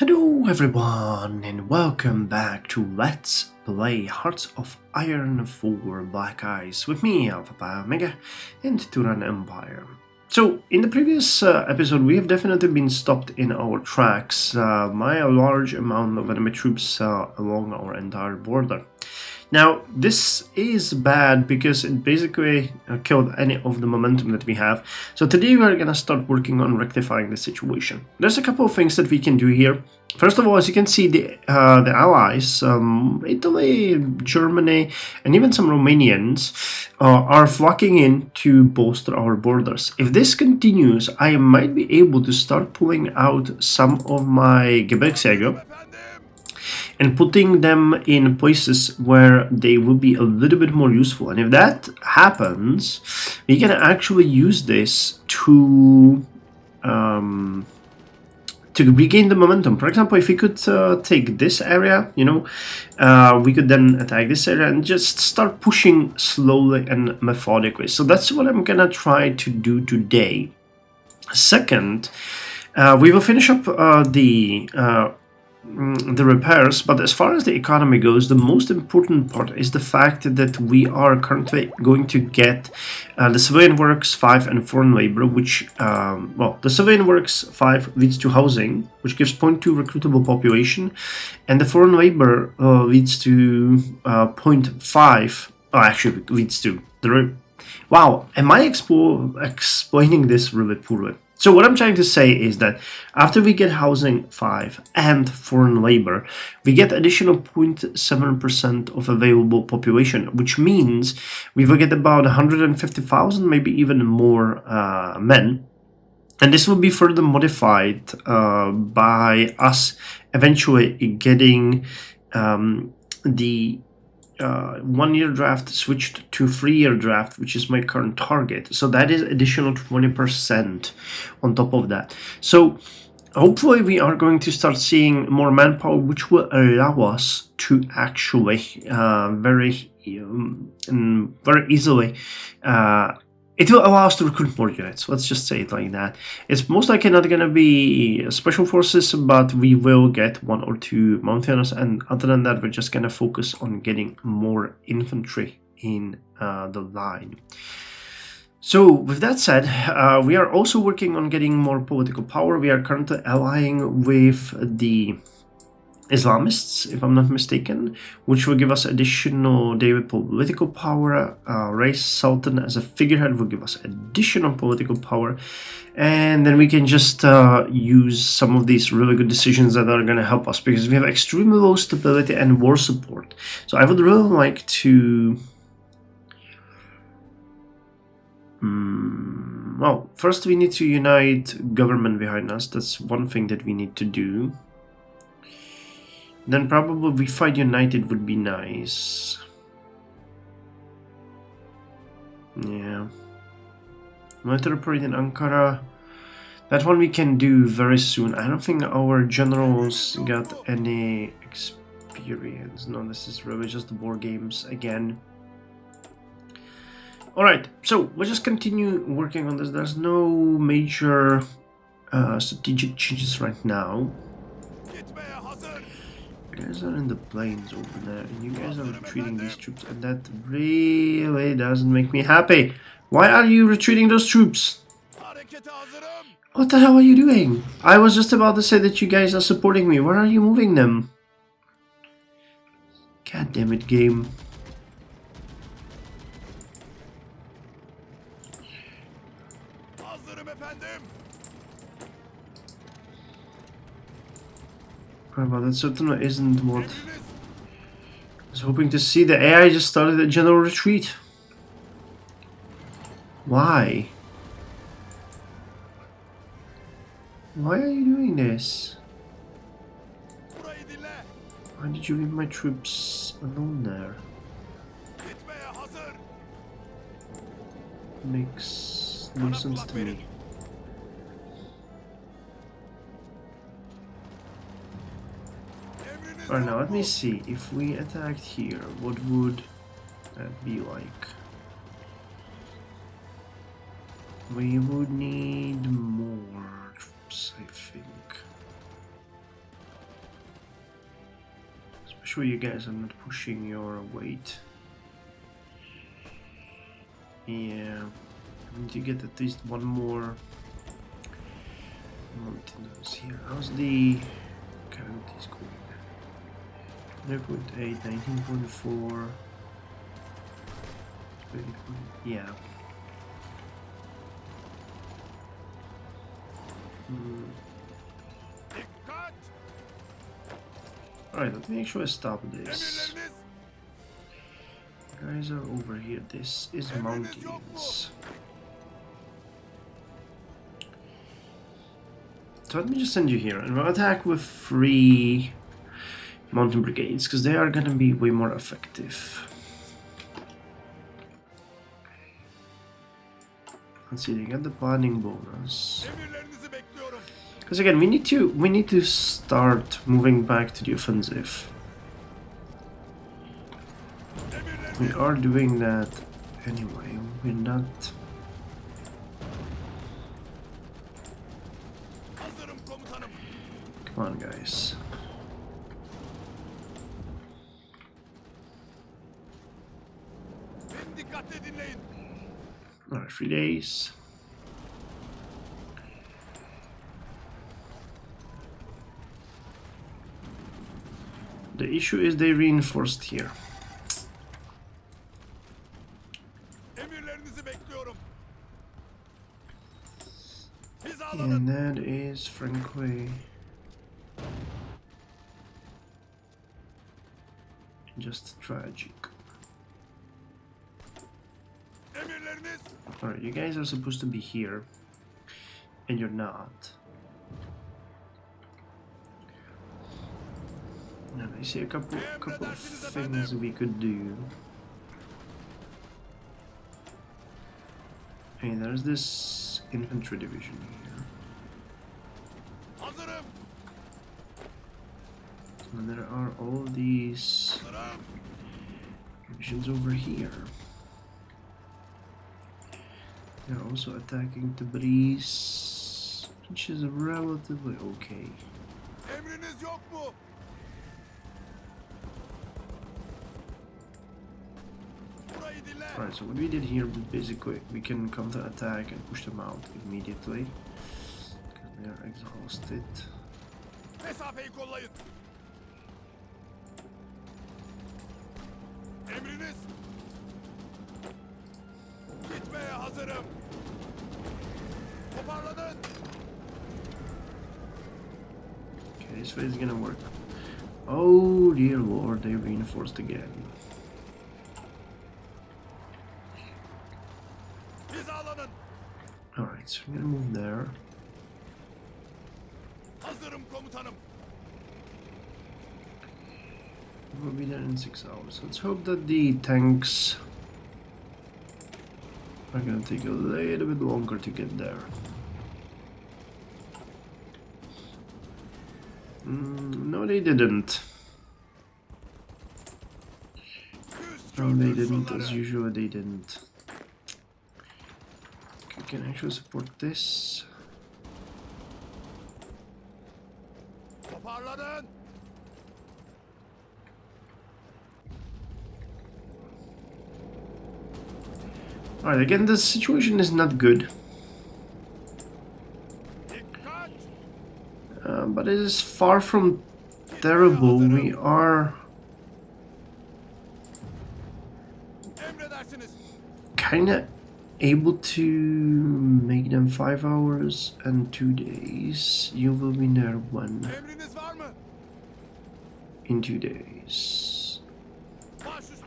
Hello everyone and welcome back to Let's Play Hearts of Iron 4 Black Ice with me, Alpha Pi Omega, and Turan Empire. So, in the previous episode we have definitely been stopped in our tracks by a large amount of enemy troops along our entire border. Now, this is bad because it basically killed any of the momentum that we have. So today we're gonna start working on rectifying the situation. There's a couple of things that we can do here. First of all, as you can see, the allies, Italy, Germany, and even some Romanians are flocking in to bolster our borders. If this continues, I might be able to start pulling out some of my Gebirgsjäger and putting them in places where they will be a little bit more useful. And if that happens, we can actually use this to regain the momentum. For example, if we could take this area, we could then attack this area and just start pushing slowly and methodically. So that's what I'm gonna try to do today. Second, we will finish up the repairs, but as far as the economy goes, the most important part is the fact that we are currently going to get the civilian works 5 and foreign labor, which the civilian works 5 leads to housing, which gives 0.2 recruitable population, and the foreign labor leads to 0.5 actually leads to the wow, am I explaining this really poorly? So what I'm trying to say is that after we get housing 5 and foreign labor, we get additional 0.7% of available population, which means we will get about 150,000, maybe even more men. And this will be further modified by us eventually getting the 1-year draft switched to 3-year draft, which is my current target. So that is additional 20% on top of that. So hopefully we are going to start seeing more manpower, which will allow us to actually very easily it will allow us to recruit more units. Let's just say it like that. It's most likely not going to be special forces, but we will get 1 or 2 mountainers, and other than that, we're just going to focus on getting more infantry in the line. So, with that said, we are also working on getting more political power. We are currently allying with the Islamists, if I'm not mistaken, which will give us additional daily political power. Race Sultan as a figurehead will give us additional political power, and then we can just use some of these really good decisions that are going to help us, because we have extremely low stability and war support. So I would really like to well, first we need to unite government behind us. That's one thing that we need to do. Then probably we fight united would be nice. Yeah. Military parade in Ankara. That one we can do very soon. I don't think our generals got any experience. No, this is really just war games again. Alright, so we'll just continue working on this. There's no major strategic changes right now. You guys are in the plains over there, and you guys are retreating these troops, and that really doesn't make me happy. Why are you retreating those troops? What the hell are you doing? I was just about to say that you guys are supporting me. Where are you moving them? God damn it, game. Well, that certainly isn't what I was hoping to see. The AI just started a general retreat. Why? Why are you doing this? Why did you leave my troops alone there? Makes no sense to me. Alright, now let me see. If we attacked here, what would that be like? We would need more troops, I think. Sure, you guys are not pushing your weight. Yeah, I need to get at least one more mountains here. How's the casualties going? 0.8, 19.4. Yeah. Alright, let me actually stop this. Guys are over here. This is mountains. So let me just send you here and we'll attack with 3 mountain brigades because they are gonna be way more effective. Let's see, they get the planning bonus. Because again, we need to start moving back to the offensive. We are doing that anyway. We're not. Come on, guys. Alright, 3 days. The issue is they reinforced here. And that is frankly just tragic. Alright, you guys are supposed to be here, and you're not. And I see a couple of things we could do. Hey, there's this infantry division here. And there are all these divisions over here. They're also attacking Tabriz, which is relatively okay. Alright, so what we did here, basically, we can counter-attack and push them out immediately. Because they are exhausted. Okay, this way is gonna work. Oh dear lord, they reinforced again. Alright, so we're gonna move there. We'll be there in 6 hours. Let's hope that the tanks are gonna take a little bit longer to get there. No, they didn't. No, they didn't. As usual, they didn't. Okay, can I actually support this? Alright, again, the situation is not good. But it is far from terrible. We are kinda able to make them 5 hours and 2 days. You will be there when? In 2 days.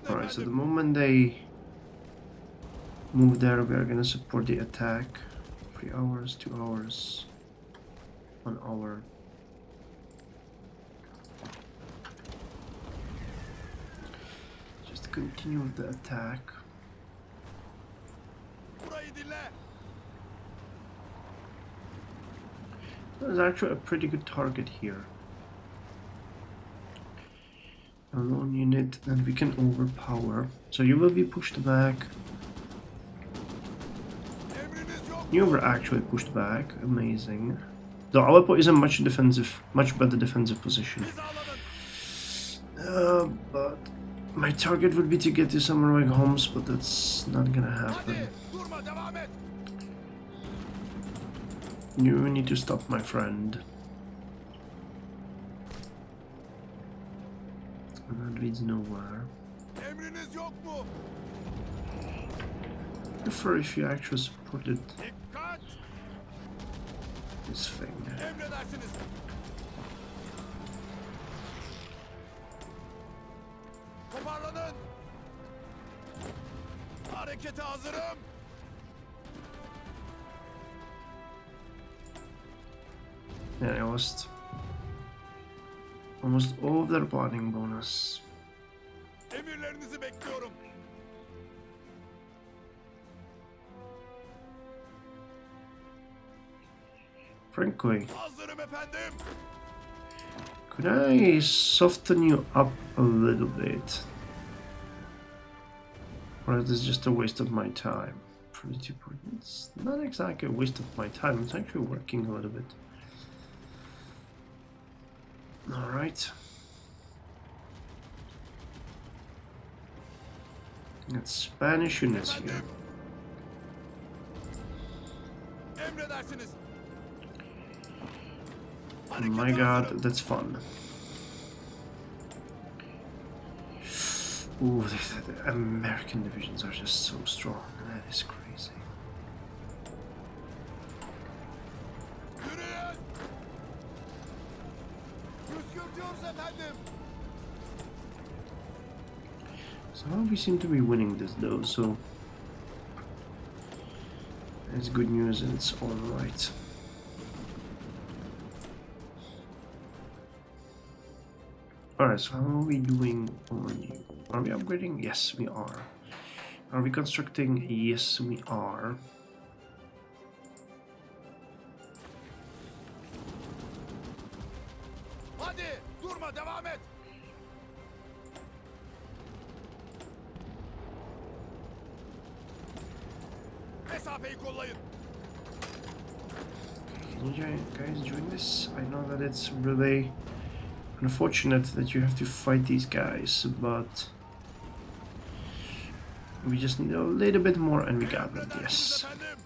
Alright, so the moment they move there, we are gonna support the attack. 3 hours, 2 hours, 1 hour. Just continue with the attack. There's actually a pretty good target here. A lone unit that we can overpower. So you will be pushed back. You were actually pushed back. Amazing. The Aleppo is a much better defensive position. But my target would be to get to some heroic homes, but that's not gonna happen. You need to stop, my friend. That leads nowhere. I prefer if you actually supported this thing. Toparlanın. Harekete hazırım. Yeah, I lost almost all of their plotting bonus. Emirlerinizi bekliyorum. Frankly, Hazırım efendim. could I soften you up a little bit? Or is this just a waste of my time? 42 points. It's not exactly a waste of my time, it's actually working a little bit. Alright. It's Spanish units here. Emredersiniz. Oh my god, that's fun. Ooh, the American divisions are just so strong. That is crazy. Yürüyün. Püskürtüyoruz efendim. Somehow we seem to be winning this though, so it's good news in its own right. Alright, so how are we doing on you? Are we upgrading? Yes, we are. Are we constructing? Yes, we are. Hadi durma devam et. Mesafeyi kollayın. Can you guys join this? I know that it's really unfortunate that you have to fight these guys, but we just need a little bit more and we got it, yes. Efendim.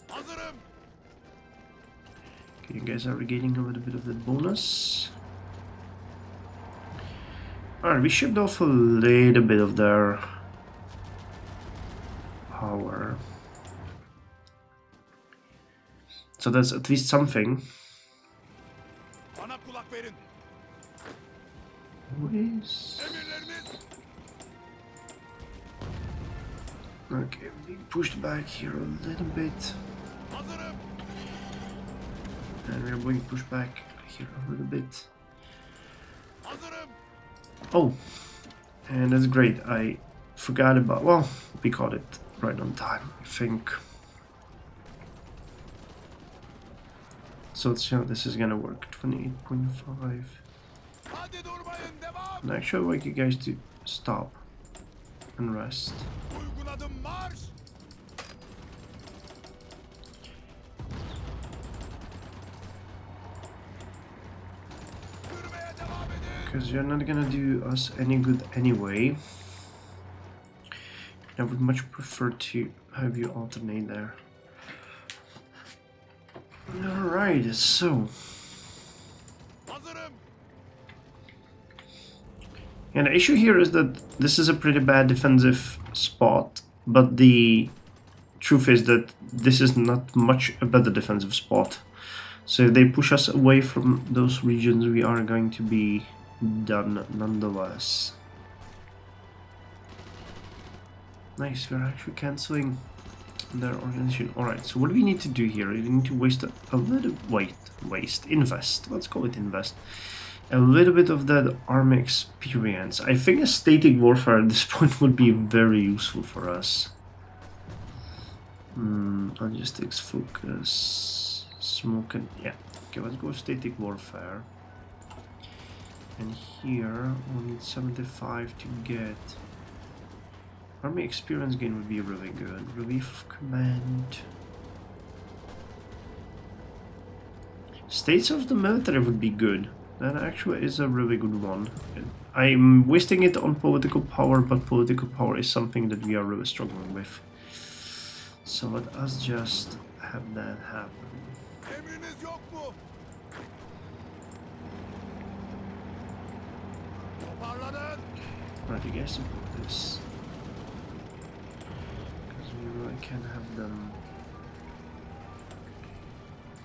Hazırım. Okay, you guys are regaining a little bit of the bonus. Alright, we shipped off a little bit of their power. So that's at least something. Bana kulak verin. What is... Emirleriniz. Okay, we pushed back here a little bit. Hazırım. And we're going to push back here a little bit. Hazırım. Oh, and that's great. I forgot about... Well, we caught it right on time, I think. So let's see how this is gonna work. 28.5. Hadi durmayın devam. And actually, I want you guys to stop and rest. Uygun adım marş. Yürümeye devam edin. Because you're not gonna do us any good anyway. I would much prefer to have you alternate there. Alright, so... Hazırım. And the issue here is that this is a pretty bad defensive spot, but the truth is that this is not much a better defensive spot. So if they push us away from those regions, we are going to be done nonetheless. Nice, we're actually cancelling their organization. Alright, so what do we need to do here? We need to waste a little... invest. Let's call it invest. A little bit of that army experience. I think a static warfare at this point would be very useful for us. Logistics, focus, smoke and... yeah. Okay, let's go static warfare. And here, we'll need 75 to get... Army experience gain would be really good. Relief of command. States of the military would be good. That actually is a really good one. I'm wasting it on political power, but political power is something that we are really struggling with. So let us just have that happen. Emriniz yok mu? Toparlanın. Right, you guys support this. Because we really can't have them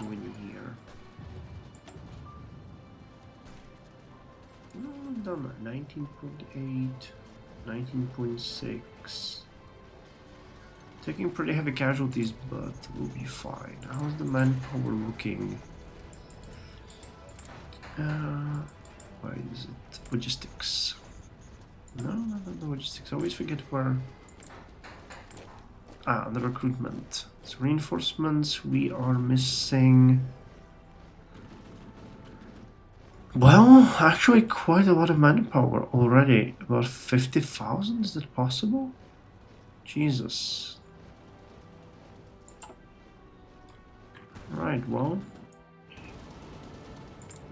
win here. No, I'm done. 19.8, 19.6. Taking pretty heavy casualties, but we'll be fine. How's the manpower looking? Why is it logistics? No, not the logistics. I always forget where. Ah, the recruitment. So reinforcements, we are missing. Well, actually, quite a lot of manpower already. About 50,000. Is that possible? Jesus. Right, well,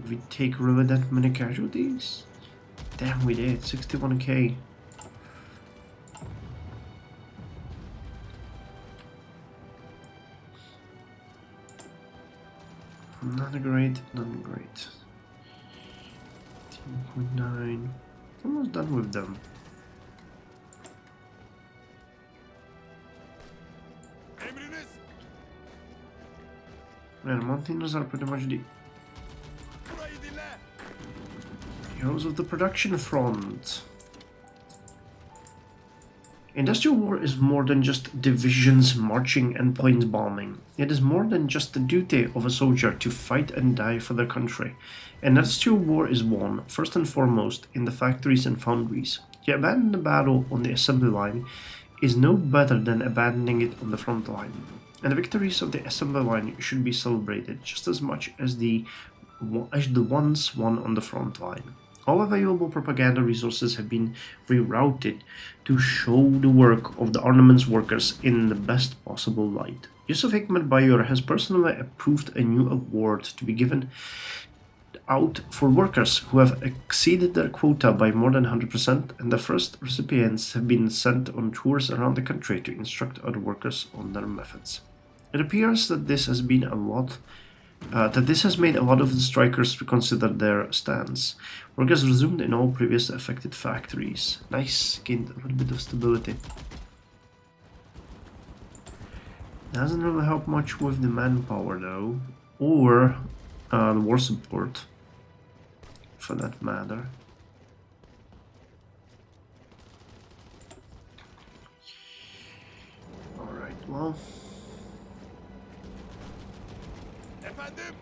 did we take really that many casualties? Damn, we did. 61k. Not great, not great. 10.9. Almost done with them. Emriniz. Man, Montinos are pretty much the Burayı dinle. heroes of the production front. Industrial war is more than just divisions marching and planes bombing. It is more than just the duty of a soldier to fight and die for their country. Industrial war is won, first and foremost, in the factories and foundries. To abandon the battle on the assembly line is no better than abandoning it on the front line. And the victories of the assembly line should be celebrated just as much as the ones won on the front line. All available propaganda resources have been rerouted to show the work of the armaments workers in the best possible light. Yusuf Hikmet Bayor has personally approved a new award to be given out for workers who have exceeded their quota by more than 100%, and the first recipients have been sent on tours around the country to instruct other workers on their methods. It appears that this has made a lot of the strikers reconsider their stance. Workers resumed in all previous affected factories. Nice, gained a little bit of stability. Doesn't really help much with the manpower though, or the war support, for that matter. Alright, well. Efendim.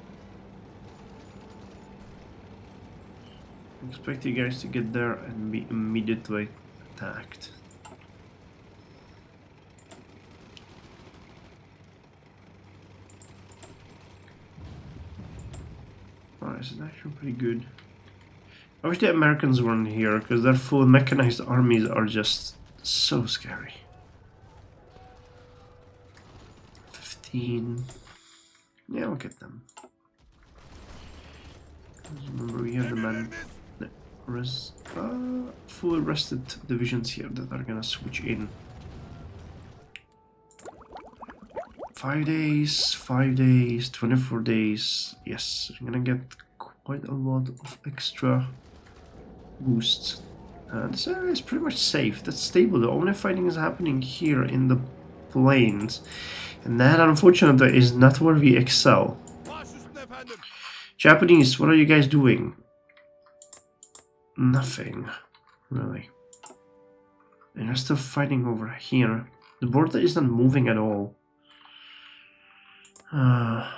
Expect you guys to get there and be immediately attacked. Alright, so that's actually pretty good. I wish the Americans weren't here, because their full mechanized armies are just so scary. 15. Yeah, look at them. Remember, we have the fully rested divisions here that are gonna switch in. 5 days, 5 days, 24 days. Yes, I'm gonna get quite a lot of extra boosts. This area is pretty much safe. That's stable. The only fighting is happening here in the plains. And that, unfortunately, is not where we excel. Japanese, what are you guys doing? Nothing, really. And they're still fighting over here. The border is not moving at all. I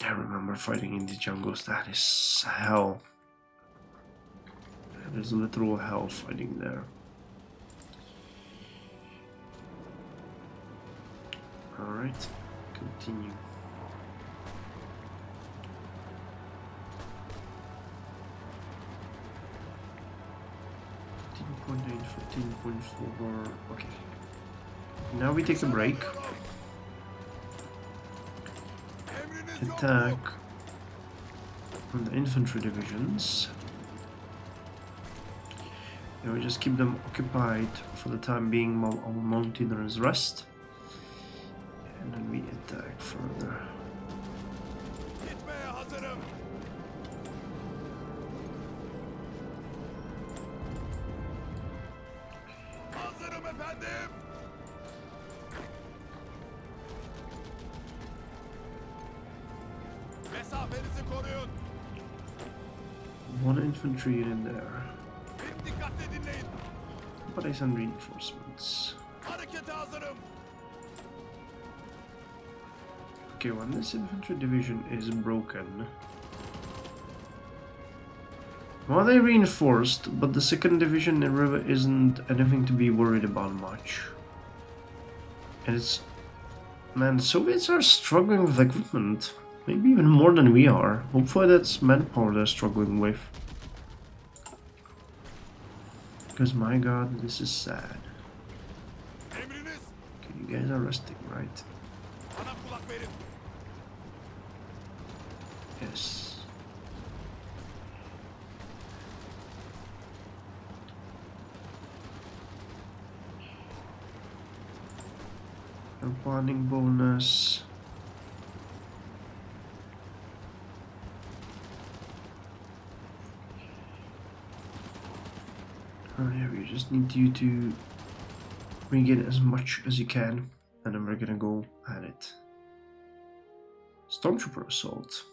remember fighting in the jungles. That is hell. That is literal hell fighting there. Alright, continue. .8, 15.4, okay. Now we take a break. Emriniz yok Attack mu? on the infantry divisions. And we just keep them occupied for the time being while our mountaineers rest. And then we attack further. Gitmeye hazırım. Hazırım efendim. Mesafenizi koruyun. One infantry unit there. Beni dikkatle dinleyin. But I send reinforcements. Harekete hazırım. Okay, when this infantry division is broken, well, they reinforced, but the second division in river isn't anything to be worried about much. And it's, man, Soviets are struggling with equipment, maybe even more than we are. Hopefully that's manpower they're struggling with. Because my god, this is sad. Emriniz. Okay, you guys are resting, right? Bana kulak verin. Yes. A planning bonus. Oh yeah, we just need you to regain as much as you can, and then we're gonna go at it. Stormtrooper assault.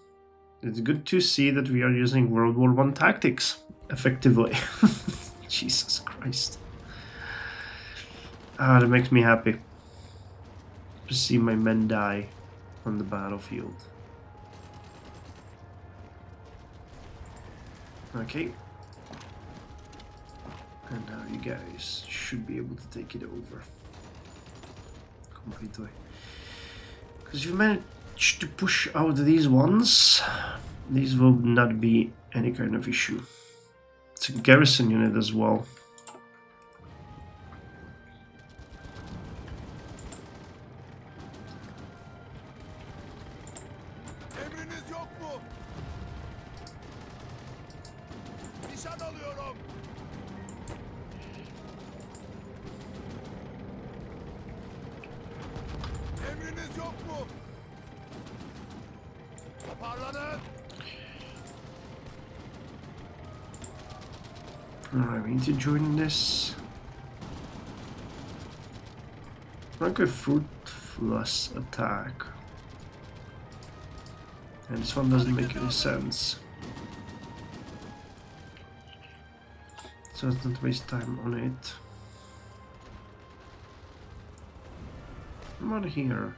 It's good to see that we are using World War I tactics effectively. Jesus Christ. Ah, that makes me happy to see my men die on the battlefield. Okay. And now you guys should be able to take it over completely. Because if you manage to push out these ones, these will not be any kind of issue. It's a garrison unit as well. Emriniz yok mu? Nişan alıyorum. Emriniz yok mu? Toparlanın. Alright, we need to join this. Like a fruitless attack. And this one doesn't make any sense. So let's not waste time on it. Come on here.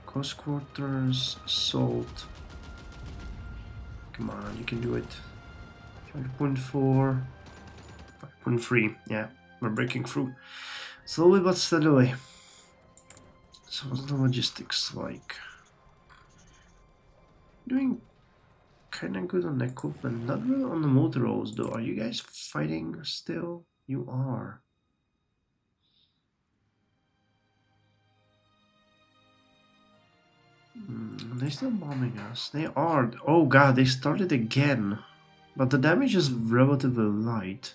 Close quarters, assault. Come on, you can do it. 5.4, 5.3. Yeah, we're breaking through. Slowly but steadily. So what's the logistics like? Doing kind of good on equipment, not really on the motor rolls though. Are you guys fighting still? You are. They're still bombing us. They are. Oh god, they started again. But the damage is relatively light.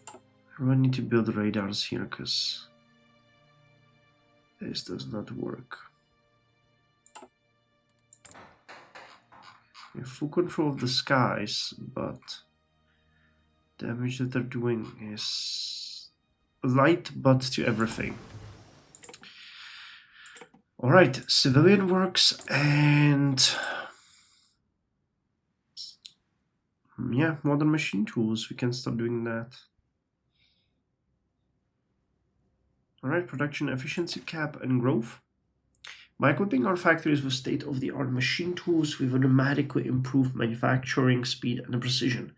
I really need to build radars here because this does not work. We have full control of the skies, but damage that they're doing is light but to everything. Alright, civilian works and yeah, modern machine tools, we can start doing that. Alright, production efficiency cap and growth. By equipping our factories with state-of-the-art machine tools, we will dramatically improve manufacturing speed and precision.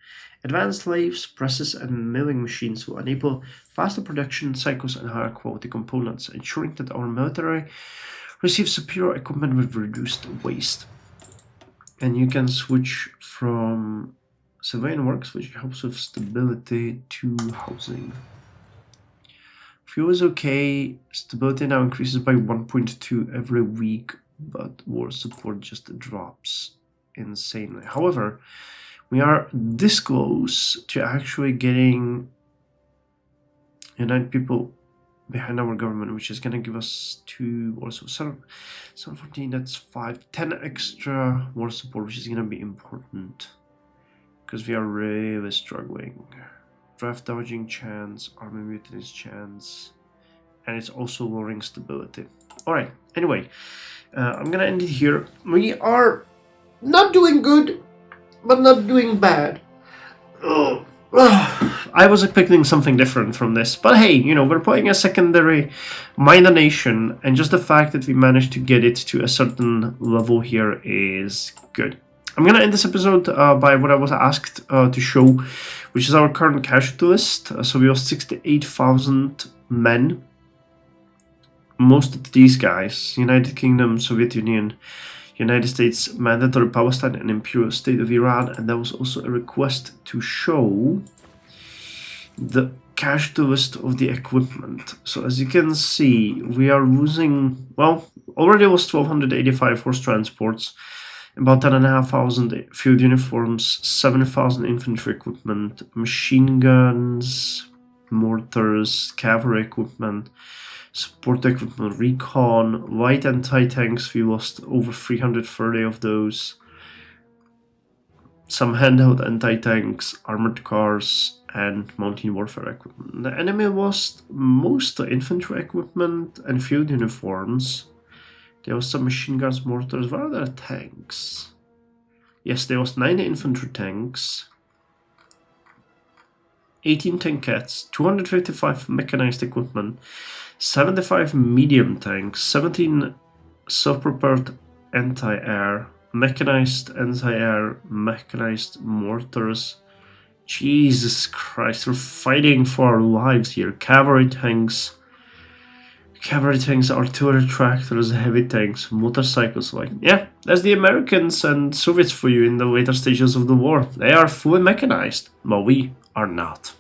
Advanced lathes, presses, and milling machines will enable faster production cycles and higher quality components, ensuring that our military receives superior equipment with reduced waste. And you can switch from civilian works, which helps with stability, to housing. Fuel is okay. Stability now increases by 1.2 every week, but war support just drops insanely. However, we are this close to actually getting United people behind our government, which is going to give us 2 or so 714. That's 10 extra war support, which is going to be important because we are really struggling. Draft dodging chance, army mutinies chance, and it's also lowering stability. Alright, anyway, I'm gonna end it here. We are not doing good, but not doing bad. I was expecting something different from this, but hey, you know, we're playing a secondary minor nation, and just the fact that we managed to get it to a certain level here is good. I'm gonna end this episode by what I was asked to show, which is our current casualty list. So we have 68,000 men. Most of these guys, United Kingdom, Soviet Union, United States, Mandatory Palestine, and Imperial State of Iran. And there was also a request to show the casualty list of the equipment. So as you can see, we are losing, well, already was 1,285 horse transports, about 10,500 field uniforms, 7,000 infantry equipment, machine guns, mortars, cavalry equipment, support equipment, recon, light anti-tanks. We lost over 330 of those. Some handheld anti-tanks, armored cars, and mountain warfare equipment. The enemy lost most infantry equipment and field uniforms. There was some machine guns, mortars. Where are there tanks? Yes, there was 9 infantry tanks, 18 tankettes, 255 mechanized equipment, 75 medium tanks, 17 self-propelled anti-air, mechanized anti-air, mechanized mortars. Jesus Christ, we're fighting for our lives here. Cavalry tanks, artillery tractors, heavy tanks, motorcycles. Like, yeah, that's the Americans and Soviets for you in the later stages of the war. They are fully mechanized, but we are not.